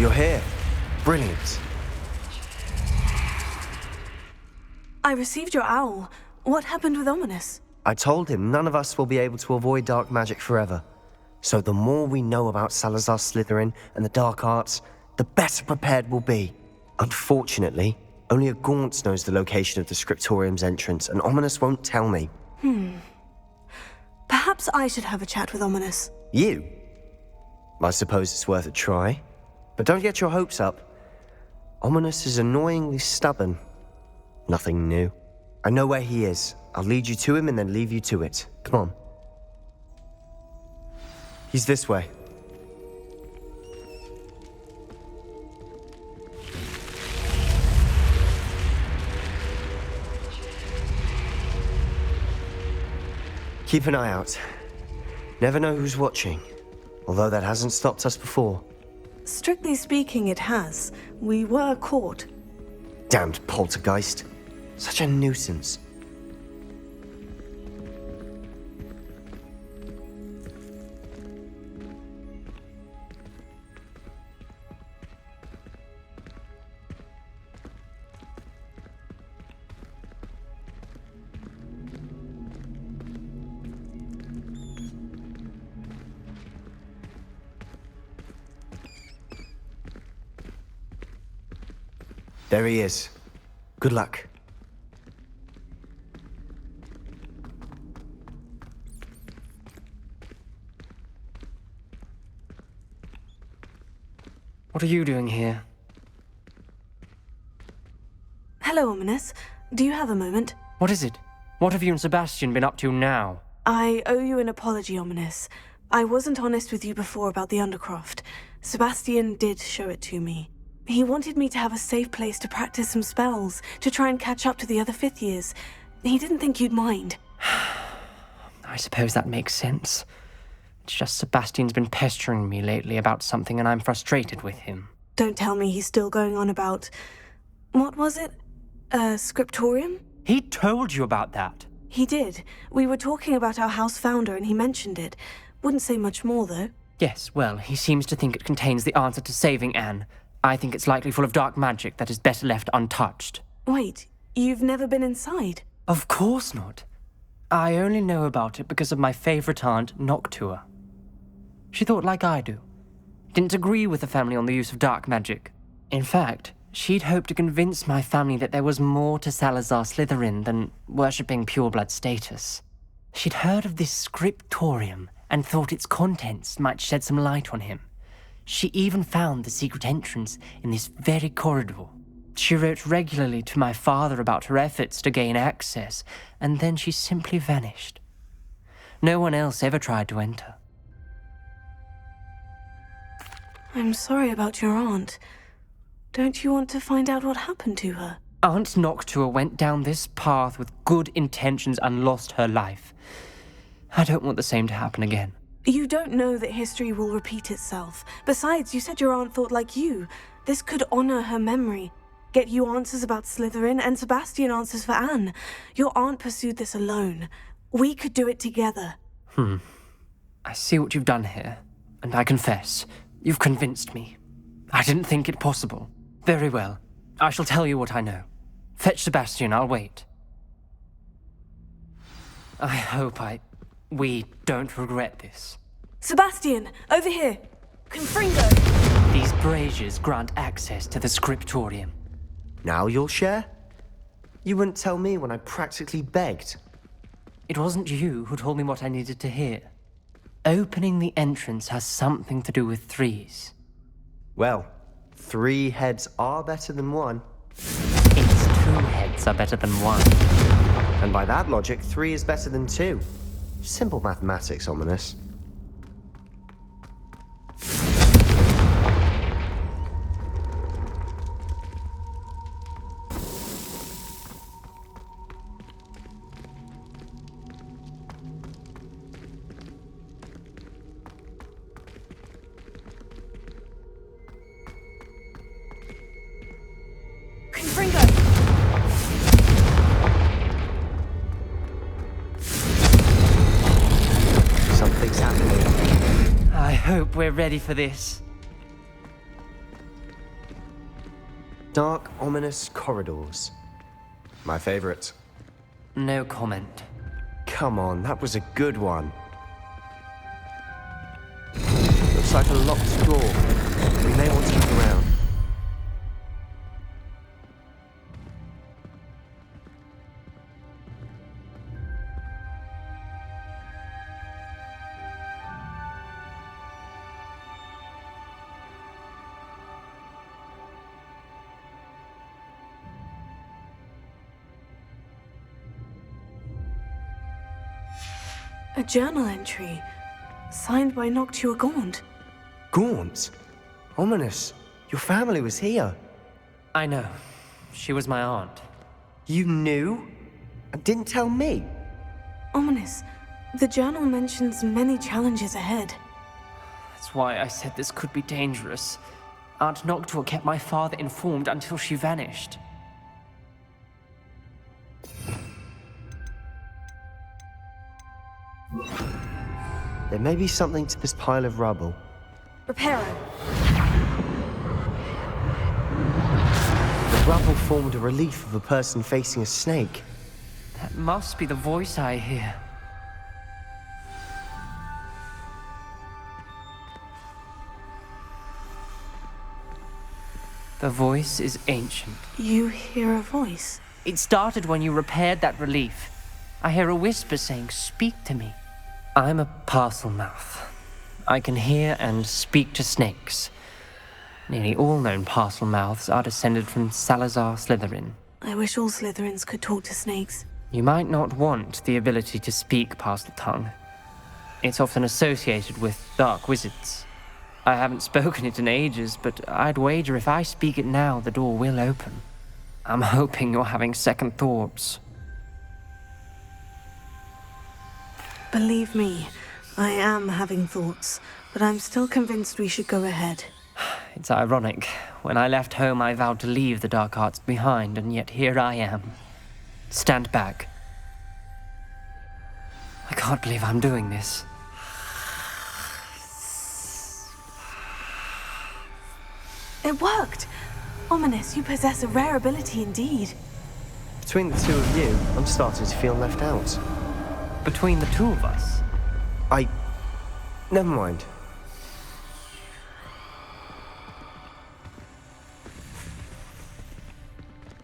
You're here. Brilliant. I received your owl. What happened with Ominous? I told him none of us will be able to avoid dark magic forever. So the more we know about Salazaar Slytherin and the dark arts, the better prepared we'll be. Unfortunately, only a Gaunt knows the location of the Scriptorium's entrance, and Ominous won't tell me. Perhaps I should have a chat with Ominous. You? I suppose it's worth a try. But don't get your hopes up. Ominous is annoyingly stubborn. Nothing new. I know where he is. I'll lead you to him and then leave you to it. Come on. He's this way. Keep an eye out. Never know who's watching, although that hasn't stopped us before. Strictly speaking, it has. We were caught. Damned poltergeist. Such a nuisance. There he is. Good luck. What are you doing here? Hello, Ominous. Do you have a moment? What is it? What have you and Sebastian been up to now? I owe you an apology, Ominous. I wasn't honest with you before about the Undercroft. Sebastian did show it to me. He wanted me to have a safe place to practice some spells, to try and catch up to the other fifth years. He didn't think you'd mind. I suppose that makes sense. It's just Sebastian's been pestering me lately about something and I'm frustrated with him. Don't tell me he's still going on about... What was it? Scriptorium? He told you about that? He did. We were talking about our house founder and he mentioned it. Wouldn't say much more, though. Yes, well, he seems to think it contains the answer to saving Anne. I think it's likely full of dark magic that is better left untouched. Wait, you've never been inside? Of course not. I only know about it because of my favourite aunt, Noctua. She thought like I do. Didn't agree with the family on the use of dark magic. In fact, she'd hoped to convince my family that there was more to Salazaar Slytherin than worshipping pureblood status. She'd heard of this scriptorium and thought its contents might shed some light on him. She even found the secret entrance in this very corridor. She wrote regularly to my father about her efforts to gain access, and then she simply vanished. No one else ever tried to enter. I'm sorry about your aunt. Don't you want to find out what happened to her? Aunt Noctua went down this path with good intentions and lost her life. I don't want the same to happen again. You don't know that history will repeat itself. Besides, you said your aunt thought like you. This could honor her memory. Get you answers about Slytherin and Sebastian answers for Anne. Your aunt pursued this alone. We could do it together. I see what you've done here, and I confess, you've convinced me. I didn't think it possible. Very well. I shall tell you what I know. Fetch Sebastian, I'll wait. I hope we don't regret this. Sebastian, over here. Confringo! These braziers grant access to the scriptorium. Now you'll share? You wouldn't tell me when I practically begged. It wasn't you who told me what I needed to hear. Opening the entrance has something to do with threes. Well, 3 heads are better than 1. Its 2 heads are better than 1. And by that logic, 3 is better than 2. Simple mathematics, Ominous. Confringo! Something's happening. I hope we're ready for this. Dark, ominous corridors. My favorite. No comment. Come on, that was a good one. Looks like a locked door. We may want to look around. A journal entry, signed by Noctua Gaunt. Gaunt? Ominous. Your family was here. I know. She was my aunt. You knew? And didn't tell me? Ominous. The journal mentions many challenges ahead. That's why I said this could be dangerous. Aunt Noctua kept my father informed until she vanished. There may be something to this pile of rubble. Reparo. The rubble formed a relief of a person facing a snake. That must be the voice I hear. The voice is ancient. You hear a voice? It started when you repaired that relief. I hear a whisper saying, "Speak to me." I'm a parcel mouth. I can hear and speak to snakes. Nearly all known parcel mouths are descended from Salazaar Slytherin. I wish all Slytherins could talk to snakes. You might not want the ability to speak parcel tongue. It's often associated with dark wizards. I haven't spoken it in ages, but I'd wager if I speak it now, the door will open. I'm hoping you're having second thoughts. Believe me, I am having thoughts, but I'm still convinced we should go ahead. It's ironic. When I left home, I vowed to leave the dark arts behind, and yet here I am. Stand back. I can't believe I'm doing this. It worked! Ominous, you possess a rare ability indeed. Between the two of you, I'm starting to feel left out. Between the two of us? Never mind.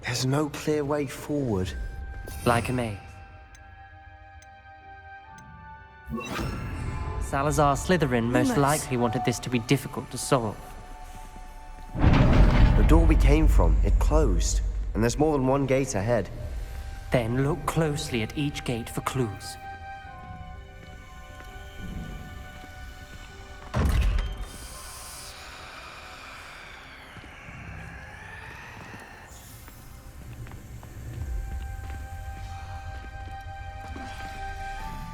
There's no clear way forward. Like a maze. Salazaar Slytherin most Lumos. likely wanted this to be difficult to solve. The door we came from, it closed. And there's more than one gate ahead. Then look closely at each gate for clues.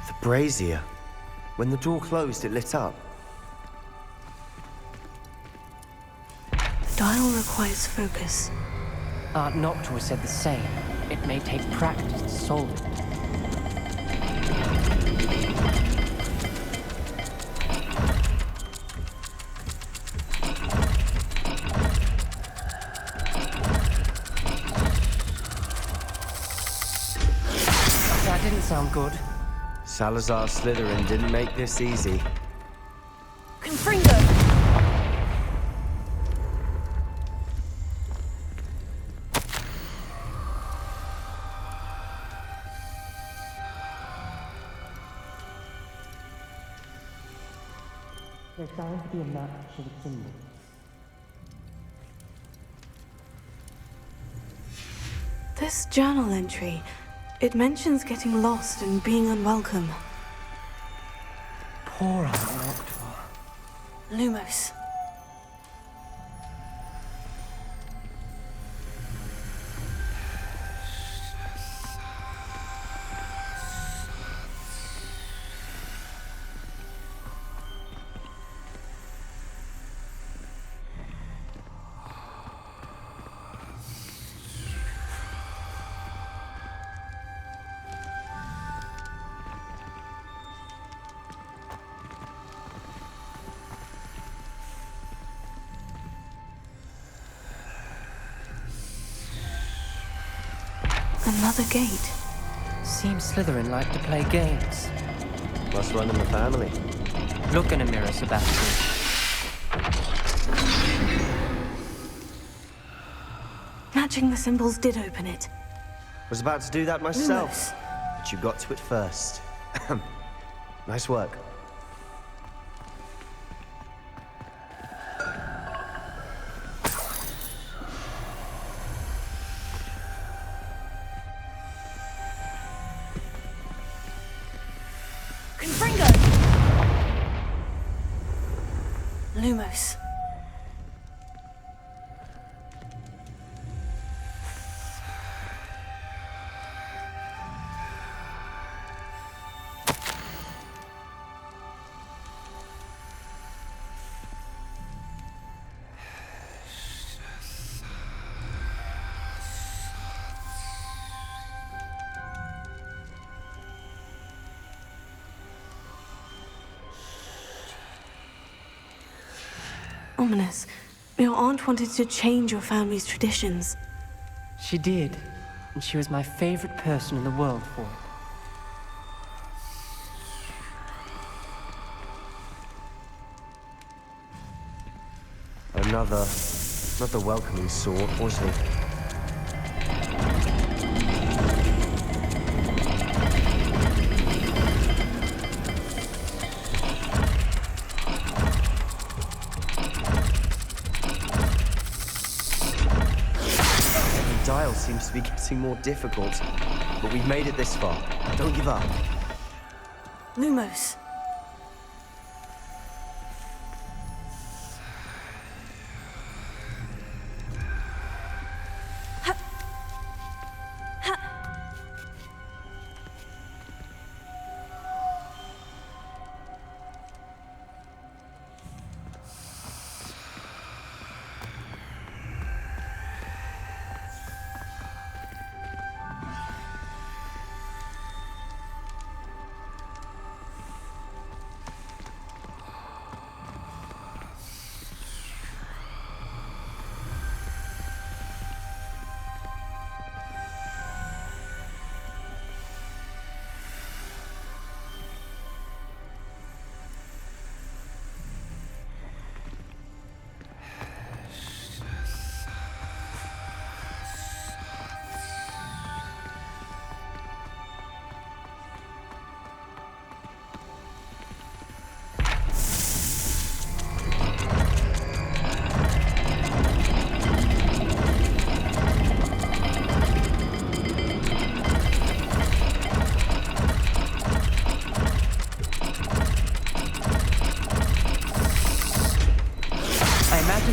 The brazier. When the door closed, it lit up. The dial requires focus. Aunt Noctua said the same. It may take practice to solve it. That didn't sound good. Salazaar Slytherin didn't make this easy. Confringo! There's bound to be a map to show the symbol. This journal entry, it mentions getting lost and being unwelcome. Poor Aunt Noctua. Lumos. Another gate. Seems Slytherin like to play games. Must run in the family. Look in a mirror, Sebastian. Matching the symbols did open it. Was about to do that myself, Lumos. but you got to it first. Nice work. Confringo! Lumos. Ominous. Your aunt wanted to change your family's traditions. She did, and she was my favorite person in the world for it. Another welcoming sword, was he? The dial seems to be getting more difficult, but we've made it this far. Don't give up. Lumos.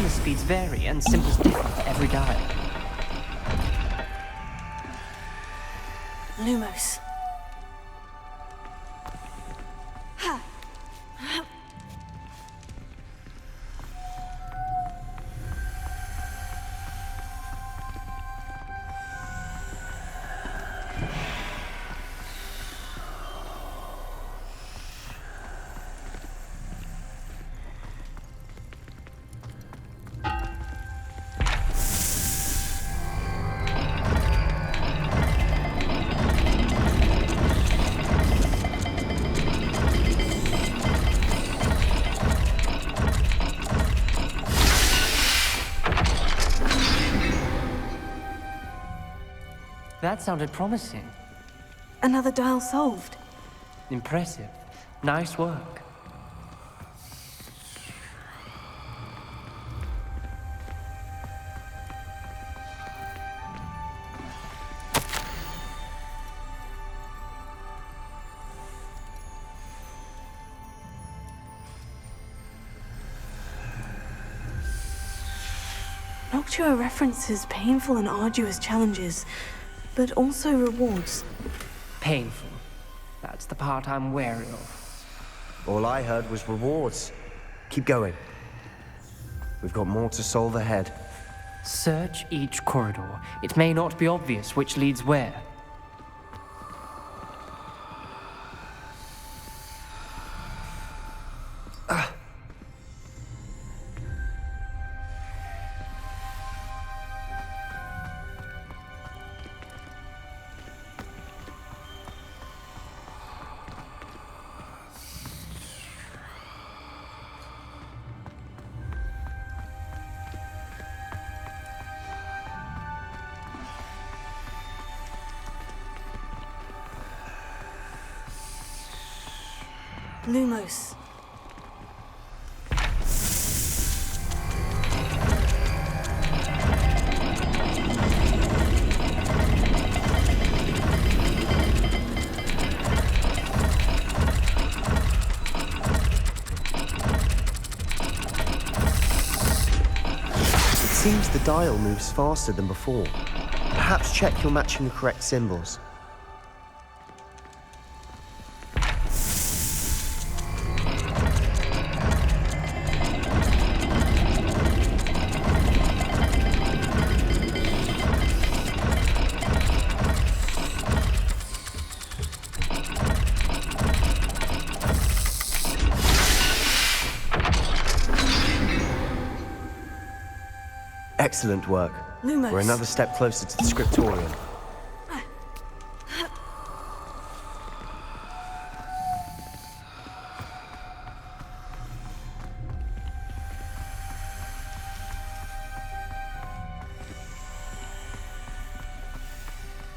Speeds vary and symbols differ for every dial. Lumos. That sounded promising. Another dial solved. Impressive. Nice work. Noctua references painful and arduous challenges, but also rewards. Painful. That's the part I'm wary of. All I heard was rewards. Keep going. We've got more to solve ahead. Search each corridor. It may not be obvious which leads where. Lumos. It seems the dial moves faster than before. Perhaps check you're matching the correct symbols. Excellent work. Lumos. We're another step closer to the scriptorium.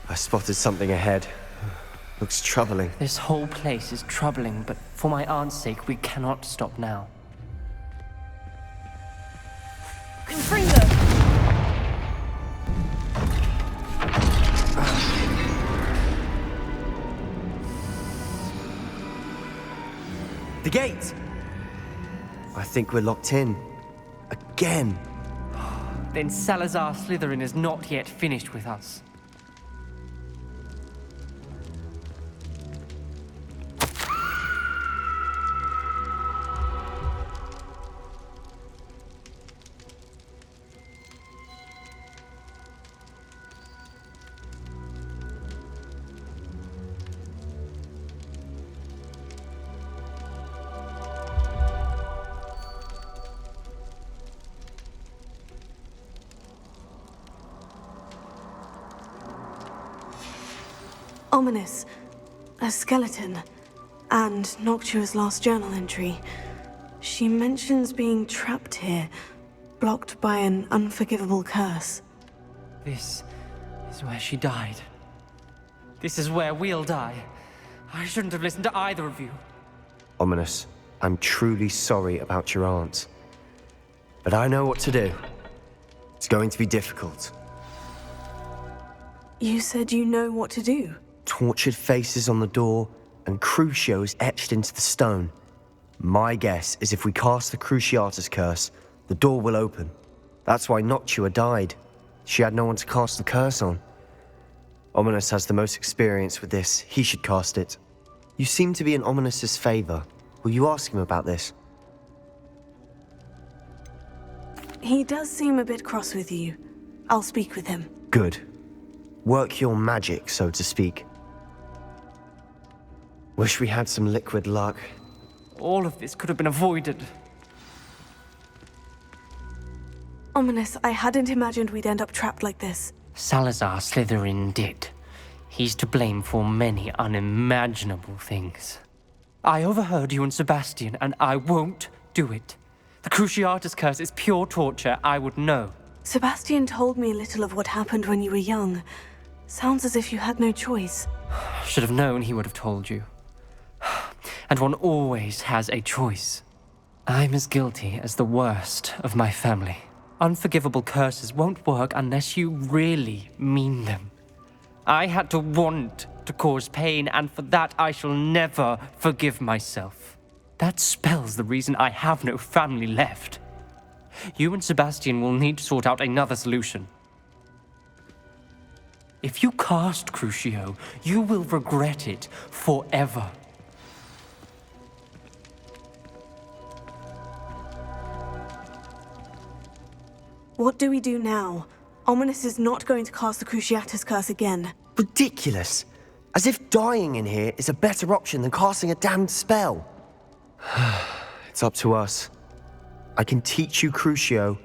I spotted something ahead. Looks troubling. This whole place is troubling, but for my aunt's sake, we cannot stop now. Confringo! The gate! I think we're locked in. Again. Then Salazaar Slytherin is not yet finished with us. Ominous. A skeleton. And Noctua's last journal entry. She mentions being trapped here, blocked by an unforgivable curse. This is where she died. This is where we'll die. I shouldn't have listened to either of you. Ominous, I'm truly sorry about your aunt. But I know what to do. It's going to be difficult. You said you know what to do. Tortured faces on the door and Crucios etched into the stone. My guess is if we cast the Cruciatus curse, the door will open. That's why Noctua died. She had no one to cast the curse on. Ominous has the most experience with this. He should cast it. You seem to be in Ominous's favor. Will you ask him about this? He does seem a bit cross with you. I'll speak with him. Good. Work your magic, so to speak. Wish we had some liquid luck. All of this could have been avoided. Ominous, I hadn't imagined we'd end up trapped like this. Salazaar Slytherin did. He's to blame for many unimaginable things. I overheard you and Sebastian, and I won't do it. The Cruciatus curse is pure torture, I would know. Sebastian told me a little of what happened when you were young. Sounds as if you had no choice. Should have known he would have told you. And one always has a choice. I'm as guilty as the worst of my family. Unforgivable curses won't work unless you really mean them. I had to want to cause pain, and for that I shall never forgive myself. That spells the reason I have no family left. You and Sebastian will need to sort out another solution. If you cast Crucio, you will regret it forever. What do we do now? Ominous is not going to cast the Cruciatus curse again. Ridiculous. As if dying in here is a better option than casting a damned spell. It's up to us. I can teach you Crucio,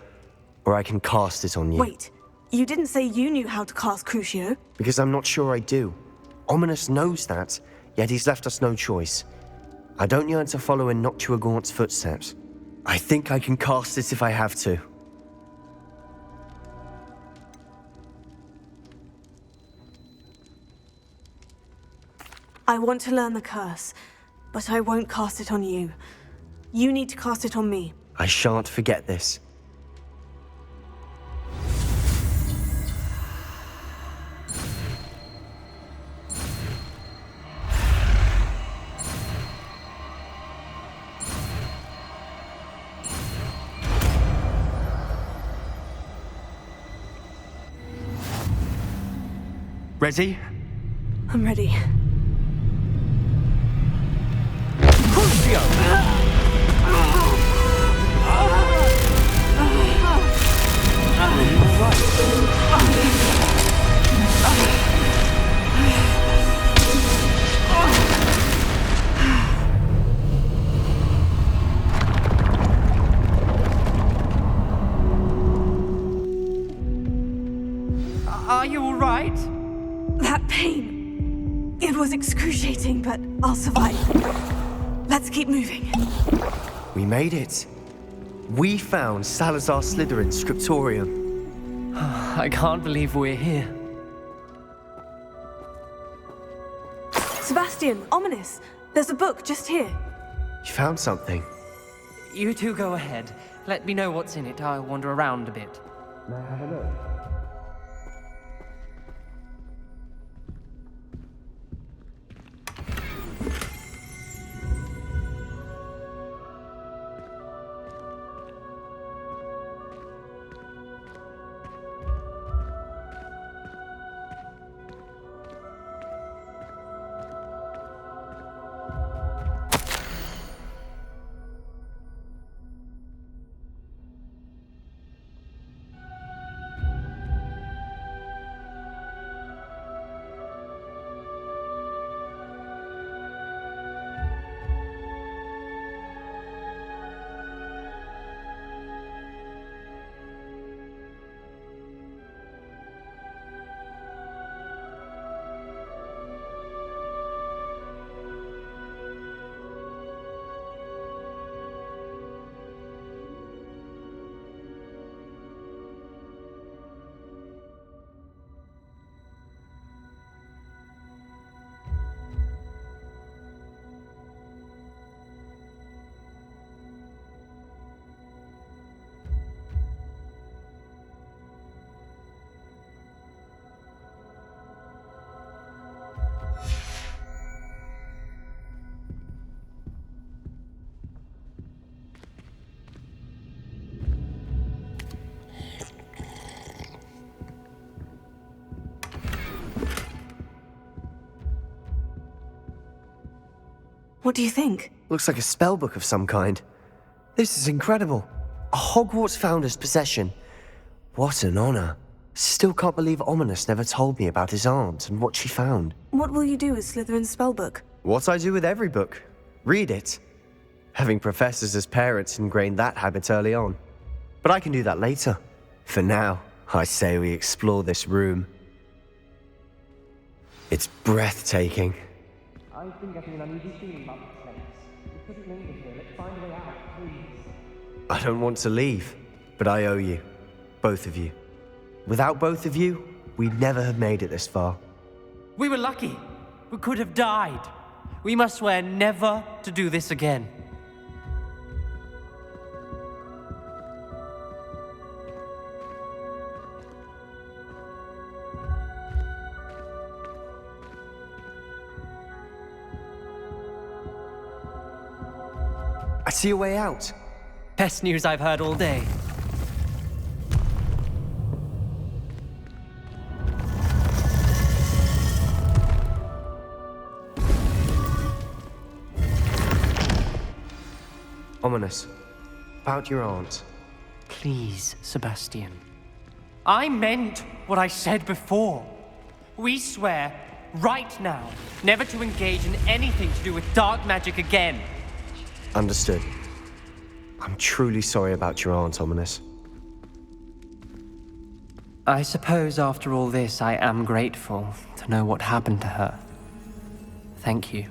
or I can cast it on you. Wait, you didn't say you knew how to cast Crucio? Because I'm not sure I do. Ominous knows that, yet he's left us no choice. I don't yearn to follow in Noctua Gaunt's footsteps. I think I can cast it if I have to. I want to learn the curse, but I won't cast it on you. You need to cast it on me. I shan't forget this. Ready? I'm ready. Are you all right? That pain. It was excruciating, but I'll survive. Let's keep moving. We made it. We found Salazaar Slytherin's scriptorium. I can't believe we're here. Sebastian, ominous. There's a book just here. You found something. You two go ahead. Let me know what's in it. I'll wander around a bit. May I have a look? What do you think? Looks like a spellbook of some kind. This is incredible. A Hogwarts founder's possession. What an honor. Still can't believe Ominous never told me about his aunt and what she found. What will you do with Slytherin's spellbook? What I do with every book. Read it. Having professors as parents ingrained that habit early on. But I can do that later. For now, I say we explore this room. It's breathtaking. I've been getting an uneasy feeling about this place. We couldn't linger here. Let's find a way out, please. I don't want to leave, but I owe you. Both of you. Without both of you, we'd never have made it this far. We were lucky. We could have died. We must swear never to do this again. I see a way out. Best news I've heard all day. Ominous. About your aunt. Please, Sebastian. I meant what I said before. We swear, right now, never to engage in anything to do with dark magic again. Understood. I'm truly sorry about your aunt, Ominous. I suppose after all this, I am grateful to know what happened to her. Thank you.